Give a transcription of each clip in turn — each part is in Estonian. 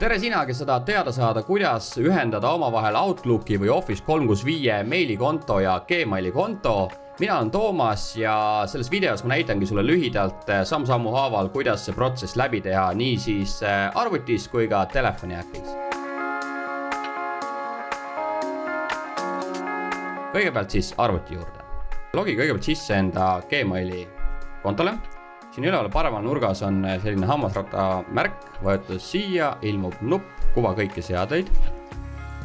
Tere sina, kes sa tahad teada saada, kuidas ühendada omavahel Outlooki või Office 365 meilikonto ja Gmaili konto. Mina olen Toomas ja selles videos ma näitangi sulle lühidalt samm-sammu haaval, kuidas see protsess läbi teha nii siis arvutis kui ka telefoni äpis. Kõigepealt siis arvuti juurde. Logi kõigepealt sisse enda Gmaili kontole. Siin üleval paremal nurgas on selline hammasratta märk, vajutades siia, ilmub nupp, kuva kõiki seadeid,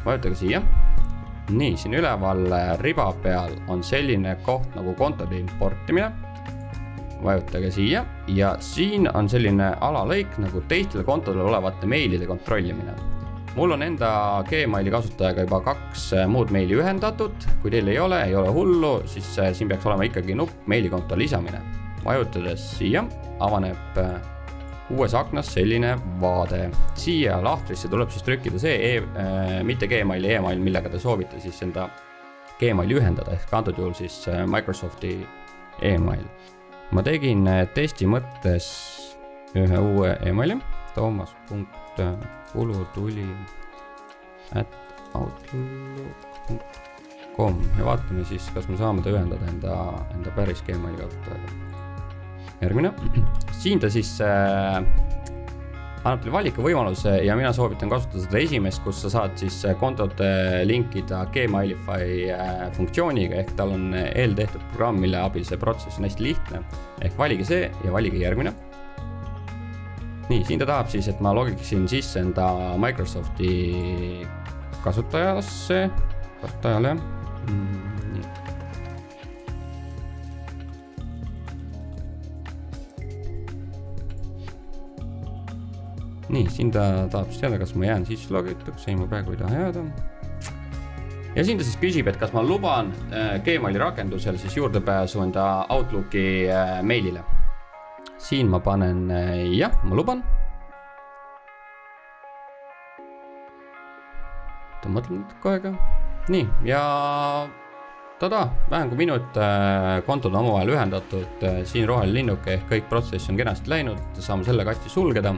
vajutage siia. Nii, siin üleval riba peal on selline koht nagu kontode importimine, vajutage siia ja siin on selline alalõik nagu teistele kontodele olevate meilide kontrollimine. Mul on enda Gmaili kasutajaga juba 2 muud meili ühendatud, kui teil ei ole hullu, siis siin peaks olema ikkagi nupp meilikonto lisamine. Vajutades siia avaneb uues aknas selline vaade. Siia lahtrisse tuleb siis trükkida see mitte Gmaili email, millega te soovite siis enda Gmaili ühendada, ehk antud juhul siis Microsofti email. Ma tegin testi mõttes ühe uue emaili, toomas.kulutuli@outlook.com ja vaatame siis, kas me saame ta ühendada enda päris Gmaili kasutajaga. Järgmine. Siin ta siis annab teile valiku võimaluse ja mina soovitan kasutada seda esimest, kus sa saad siis kontot linkida Gmailify funktsiooniga, ehk tal on eeltehtud programm, mille abil see protsess on hästi lihtne. Ehk valige see ja valige järgmine. Nii, siin ta tahab siis, et ma logiksin sisse enda Microsofti kasutajale. Nii, siin ta tahab siis teada, kas ma jään sisse logituks, ei ma praegu ei taha jääda. Ja siin ta siis küsib, et kas ma luban Gmaili rakendusel siis juurdepääsu enda Outlooki meilile. Siin ma panen jah, ma luban. Ta mõtleb natuke aega. Nii, ja vähem kui minut kontod on omavahel ühendatud. Siin roheline linnuke ehk kõik protsess on kenasti läinud, saame selle kasti sulgeda.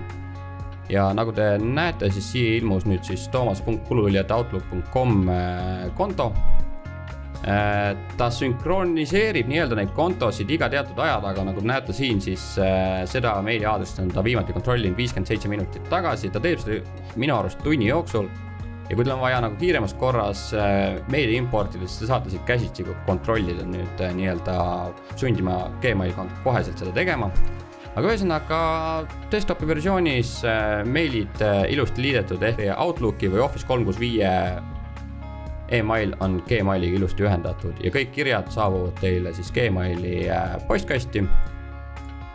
Ja nagu te näete, siis siia ilmus nüüd siis toomas.kulutuli@outlook.com konto. Ta sünkroniseerib nii-öelda neid kontosid iga teatud aja taga, nagu näete siin, siis seda meili aadrest on ta viimati kontrollinud 57 minutit tagasi. Ta teeb seda minu arust tunni jooksul ja kui teil on vaja nagu kiiremas korras meili importida, siis te saate siit käsitsi kontrollida nüüd nii-öelda sundima Gmaili kontot koheselt seda tegema. Aga ühesõnaga desktopi versioonis meilid ilusti liidetud ehk Outlooki või Office 365 email on Gmailiga ilusti ühendatud ja kõik kirjad saabuvad teile siis Gmaili postkasti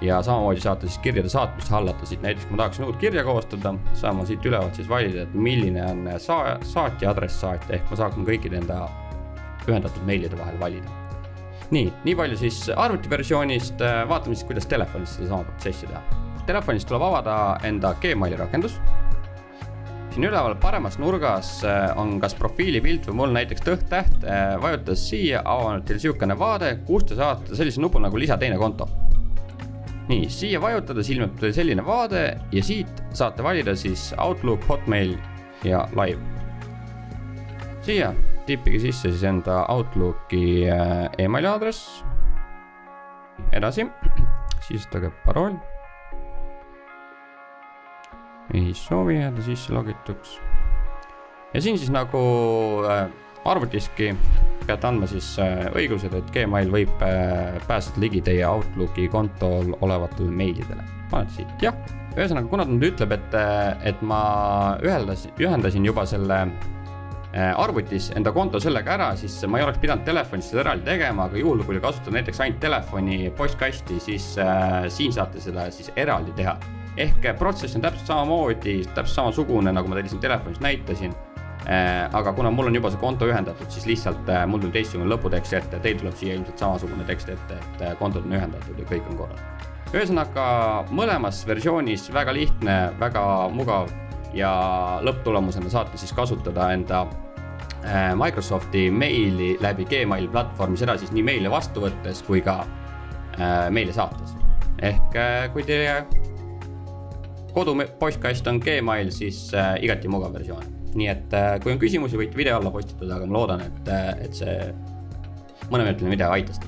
ja samamoodi saate siis kirjade saatmist hallata siit. Näiteks kui ma tahaksin uut kirja koostada, saan ma siit ülevalt siis valida, et milline on saatja adressaat ehk ma saaksin kõikide enda ühendatud meilide vahel valida. Nii palju siis arvutiversioonist, vaatame siis, kuidas telefonist seda sama protsessi teha. Telefonist tuleb avada enda Gmaili rakendus. Siin üleval paremas nurgas on kas profiilipilt või mul näiteks tõht-täht, vajutades siia, avanud teil siukene vaade, kus te saate sellise nupu nagu lisa teine konto. Nii, siia vajutades ilmub teil selline vaade ja siit saate valida siis Outlook, Hotmail ja Live. Siia tippige sisse siis enda Outlooki emaili aadress. Edasi, sisestage parool. Ei soovi jääda sisse logituks. Ja siin siis nagu arvutiski peate andma siis õigused, et Gmail võib pääseda ligi teie Outlooki kontol olevatele meilidele. Panete siit jah. Ühesõnaga, kuna ta nüüd ütleb, et ma ühendasin juba selle arvutis enda konto sellega ära, siis ma ei oleks pidanud telefonist seda eraldi tegema, aga juhul kui kasutada näiteks ainult telefoni postkasti, siis siin saate seda siis eraldi teha. Ehk protsess on täpselt samamoodi, täpselt samasugune, nagu ma teile siin telefonist näitasin. Aga kuna mul on juba see konto ühendatud, siis lihtsalt mul tuleb teistsugune lõputekst ette, teil tuleb siia ilmselt samasugune tekst ette, et kontod on ühendatud ja kõik on korras. Ühesõnaga, mõlemas versioonis väga lihtne, väga mugav ja lõpptulemusena saate siis kasutada enda Microsofti meili läbi Gmaili platvormi, seda siis nii meile vastu võttes kui ka meile saates. Ehk kui teie kodupostkast on Gmail, siis igati mugav versioon. Nii et kui on küsimusi, võite video alla postitada, aga ma loodan, et see mõneminutiline video aitas.